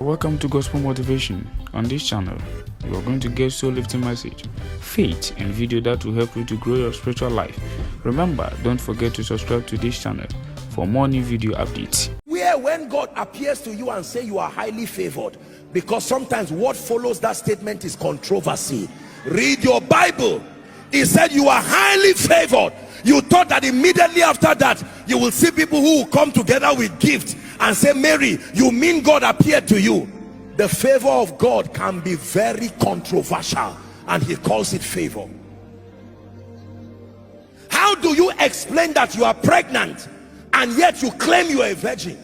Welcome to Gospel Motivation. On this channel, you are going to get soul-lifting message, faith, and video that will help you to grow your spiritual life. Remember, don't forget to subscribe to this channel for more new video updates. Where when God appears to you and say you are highly favored, because sometimes what follows that statement is controversy. Read your Bible. He said you are highly favored. You thought that immediately after that you will see people who will come together with gifts and say, Mary, you mean God appeared to you? The favor of God can be very controversial, and he calls it favor. How do you explain that you are pregnant and yet you claim you are a virgin?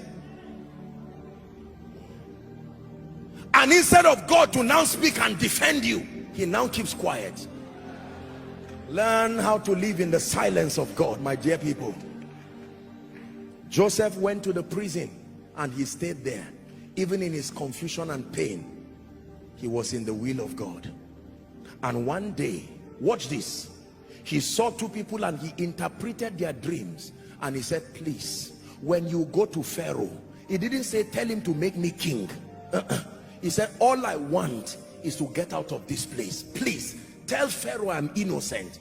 And instead of God to now speak and defend you, he now keeps quiet. Learn how to live in the silence of God, my dear people. Joseph went to the prison and he stayed there. Even in his confusion and pain, he was in the will of God. And one day, watch this, he saw two people and he interpreted their dreams. And he said, please, when you go to Pharaoh, he didn't say tell him to make me king. He said, all I want is to get out of this place. Please tell Pharaoh I'm innocent.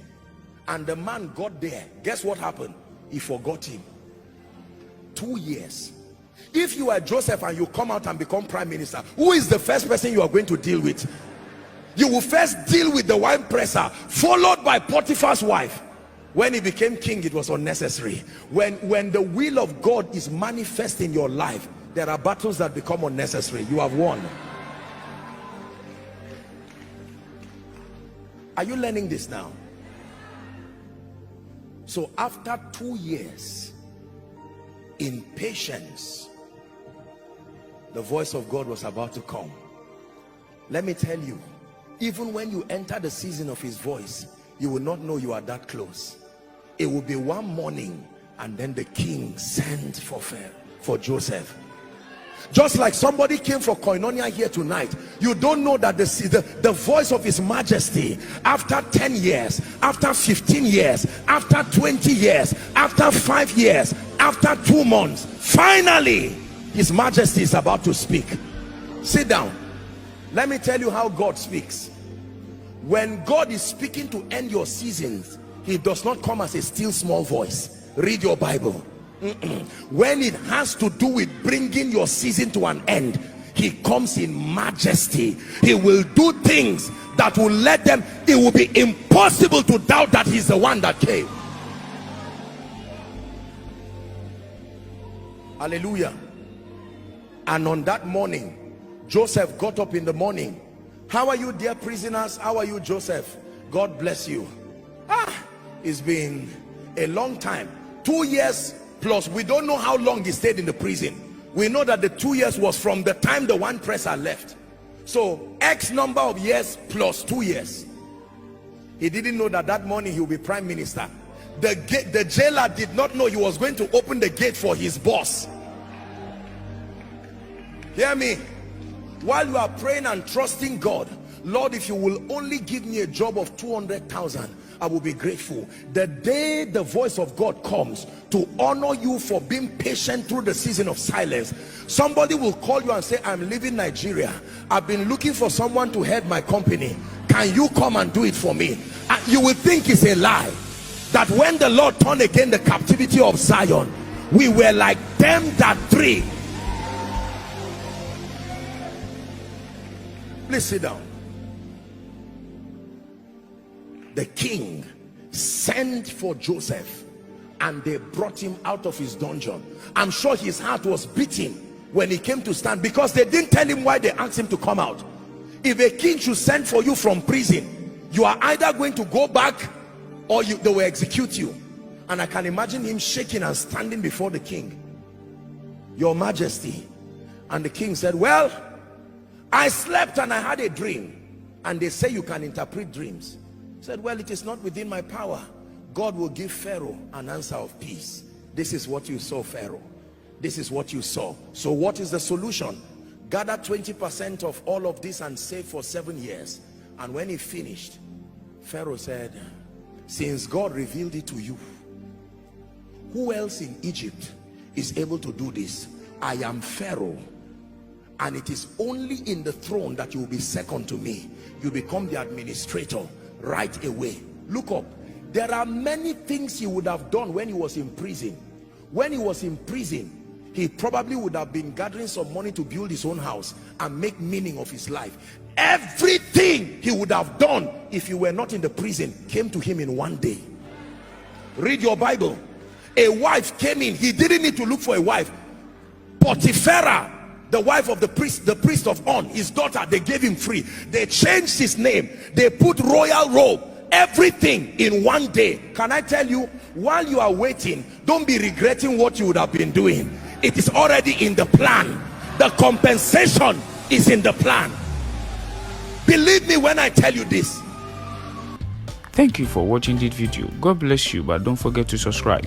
And the man got there. Guess what happened? He forgot him. 2 years. If you are Joseph and you come out and become prime minister, who is the first person you are going to deal with? You will first deal with the wine presser, followed by Potiphar's wife. When he became king, it was unnecessary. When the will of God is manifest in your life, there are battles that become unnecessary. You have won. Are you learning this now? So after 2 years, in patience, the voice of God was about to come. Let me tell you, even when you enter the season of his voice, you will not know you are that close. It will be one morning and then the king sent for Joseph. Just like somebody came for koinonia here tonight, you don't know that the voice of his majesty, after 10 years, after 15 years, after 20 years, after 5 years, after 2 months, finally his majesty is about to speak. Sit down. Let me tell you how God speaks. When God is speaking to end your seasons, he does not come as a still small voice. Read your Bible. When it has to do with bringing your season to an end, he comes in majesty. He will do things that will let them, it will be impossible to doubt that he's the one that came. Hallelujah. And on that morning, Joseph got up in the morning. How are you, dear prisoners? How are you, Joseph? God bless you. It's been a long time. 2 years plus. We don't know how long he stayed in the prison. We know that the 2 years was from the time the wine presser left. So X number of years plus 2 years. He didn't know that that morning he will be prime minister. The jailer did not know he was going to open the gate for his boss. Hear me. While you are praying and trusting God, Lord, if you will only give me a job of 200,000, I will be grateful. The day the voice of God comes to honor you for being patient through the season of silence, somebody will call you and say, I'm leaving Nigeria. I've been looking for someone to head my company. Can you come and do it for me? And you will think it's a lie. That when the Lord turned again the captivity of Zion, we were like them that dream. Please sit down. The king sent for Joseph and they brought him out of his dungeon. I'm sure his heart was beating when he came to stand, because they didn't tell him why they asked him to come out. If a king should send for you from prison, you are either going to go back or they will execute you. And I can imagine him shaking and standing before the king. Your Majesty. And the king said, well, I slept and I had a dream. And they say you can interpret dreams. Said, well, it is not within my power. God will give Pharaoh an answer of peace. This is what you saw, Pharaoh. This is what you saw. So what is the solution? Gather 20% of all of this and save for 7 years. And when he finished, Pharaoh said, since God revealed it to you, who else in Egypt is able to do this? I am Pharaoh. And it is only in the throne that you will be second to me. You become the administrator right away. Look up. There are many things he would have done when he was in prison. When he was in prison, he probably would have been gathering some money to build his own house and make meaning of his life. Everything he would have done if he were not in the prison came to him in one day. Read your Bible. A wife came in. He didn't need to look for a wife. Potiphera, the wife of the priest of On, his daughter, they gave him free. They changed his name. They put royal robe, everything in one day. Can I tell you, while you are waiting, don't be regretting what you would have been doing. It is already in the plan. The compensation is in the plan. Believe me when I tell you this. Thank you for watching this video. God bless you, but don't forget to subscribe.